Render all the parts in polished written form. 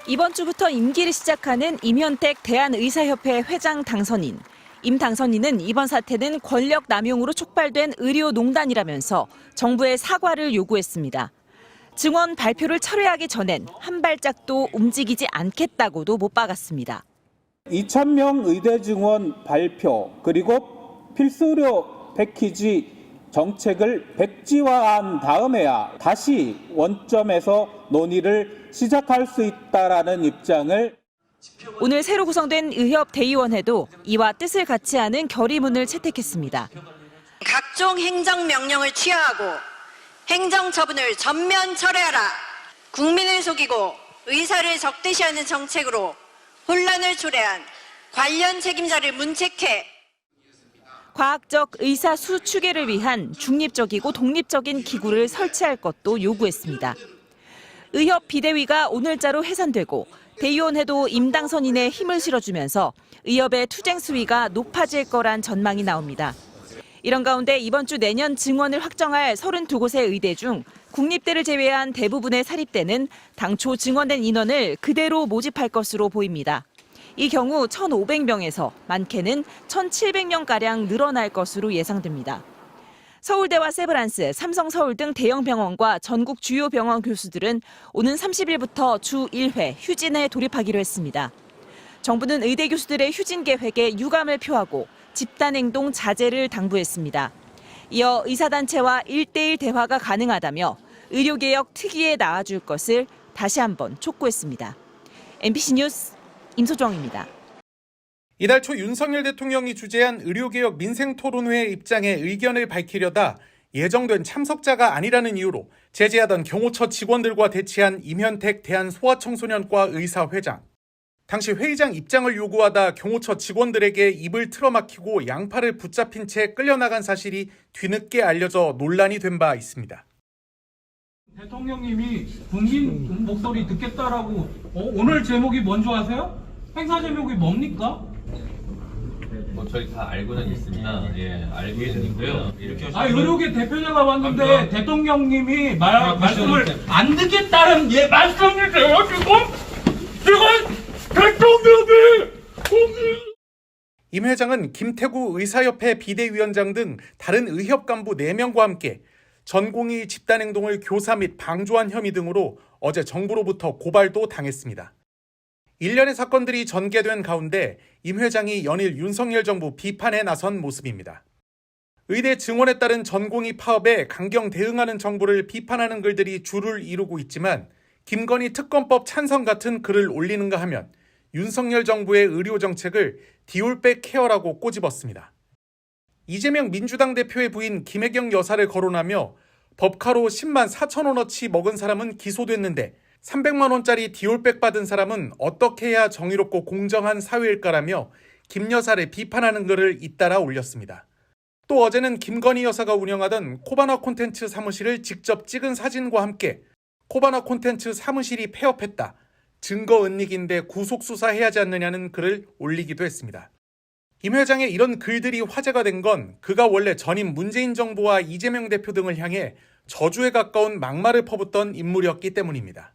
이번 주부터 임기를 시작하는 임현택 대한의사협회 회장 당선인. 임 당선인은 이번 사태는 권력 남용으로 촉발된 의료농단이라면서 정부의 사과를 요구했습니다. 증원 발표를 철회하기 전엔 한 발짝도 움직이지 않겠다고도 못 박았습니다. 2,000명 의대 증원 발표 그리고 필수 의료 패키지 정책을 백지화한 다음에야 다시 원점에서 논의를 시작할 수 있다라는 입장을 오늘 새로 구성된 의협대의원회도 이와 뜻을 같이 하는 결의문을 채택했습니다. 각종 행정명령을 취하하고 행정처분을 전면 철회하라. 국민을 속이고 의사를 적대시하는 정책으로 혼란을 초래한 관련 책임자를 문책해 과학적 의사 수 추계를 위한 중립적이고 독립적인 기구를 설치할 것도 요구했습니다. 의협 비대위가 오늘자로 해산되고 대의원회도 임 당선인의 힘을 실어주면서 의협의 투쟁 수위가 높아질 거란 전망이 나옵니다. 이런 가운데 이번 주 내년 증원을 확정할 32곳의 의대 중 국립대를 제외한 대부분의 사립대는 당초 증원된 인원을 그대로 모집할 것으로 보입니다. 이 경우 1,500명에서 많게는 1,700명가량 늘어날 것으로 예상됩니다. 서울대와 세브란스, 삼성서울 등 대형 병원과 전국 주요 병원 교수들은 오는 30일부터 주 1회 휴진에 돌입하기로 했습니다. 정부는 의대 교수들의 휴진 계획에 유감을 표하고 집단행동 자제를 당부했습니다. 이어 의사단체와 1대1 대화가 가능하다며 의료개혁 특위에 나와줄 것을 다시 한번 촉구했습니다. MBC 뉴스 임소정입니다. 이달 초 윤석열 대통령이 주재한 의료개혁 민생토론회 입장에 의견을 밝히려다 예정된 참석자가 아니라는 이유로 제지하던 경호처 직원들과 대치한 임현택 대한소아청소년과 의사회장. 당시 회의장 입장을 요구하다 경호처 직원들에게 입을 틀어막히고 양팔을 붙잡힌 채 끌려나간 사실이 뒤늦게 알려져 논란이 된 바 있습니다. 대통령님이 국민 목소리 듣겠다라고 오늘 제목이 뭔지 아세요? 행사 제목이 뭡니까? 뭐 저희 다 알고는 있습니다. 예, 알고는 있고요. 이렇게 의료계 대표자가 왔는데 대통령님이 말씀을 안 듣겠다는 말씀이세요 지금 대통령이 임 회장은 김태구 의사협회 비대위원장 등 다른 의협 간부 4명과 함께 전공의 집단행동을 교사 및 방조한 혐의 등으로 어제 정부로부터 고발도 당했습니다. 일련의 사건들이 전개된 가운데 임 회장이 연일 윤석열 정부 비판에 나선 모습입니다. 의대 증원에 따른 전공의 파업에 강경 대응하는 정부를 비판하는 글들이 줄을 이루고 있지만 김건희 특검법 찬성 같은 글을 올리는가 하면 윤석열 정부의 의료 정책을 디올백 케어라고 꼬집었습니다. 이재명 민주당 대표의 부인 김혜경 여사를 거론하며 법카로 10만 4천 원어치 먹은 사람은 기소됐는데 300만 원짜리 디올백 받은 사람은 어떻게 해야 정의롭고 공정한 사회일까라며 김 여사를 비판하는 글을 잇따라 올렸습니다. 또 어제는 김건희 여사가 운영하던 코바나 콘텐츠 사무실을 직접 찍은 사진과 함께 코바나 콘텐츠 사무실이 폐업했다. 증거 은닉인데 구속수사해야 하지 않느냐는 글을 올리기도 했습니다. 임 회장의 이런 글들이 화제가 된 건 그가 원래 전임 문재인 정부와 이재명 대표 등을 향해 저주에 가까운 막말을 퍼붓던 인물이었기 때문입니다.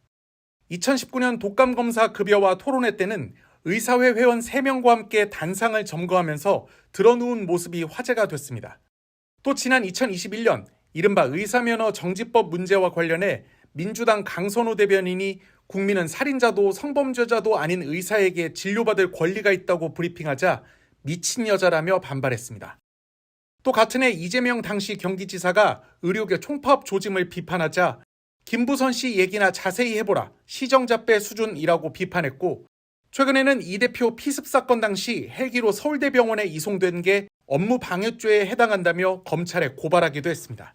2019년 독감검사 급여와 토론회 때는 의사회 회원 3명과 함께 단상을 점거하면서 드러누운 모습이 화제가 됐습니다. 또 지난 2021년 이른바 의사면허 정지법 문제와 관련해 민주당 강선호 대변인이 국민은 살인자도 성범죄자도 아닌 의사에게 진료받을 권리가 있다고 브리핑하자 미친 여자라며 반발했습니다. 또 같은 해 이재명 당시 경기지사가 의료계 총파업 조짐을 비판하자 김부선 씨 얘기나 자세히 해보라, 시정잡배 수준이라고 비판했고 최근에는 이 대표 피습 사건 당시 헬기로 서울대병원에 이송된 게 업무 방해죄에 해당한다며 검찰에 고발하기도 했습니다.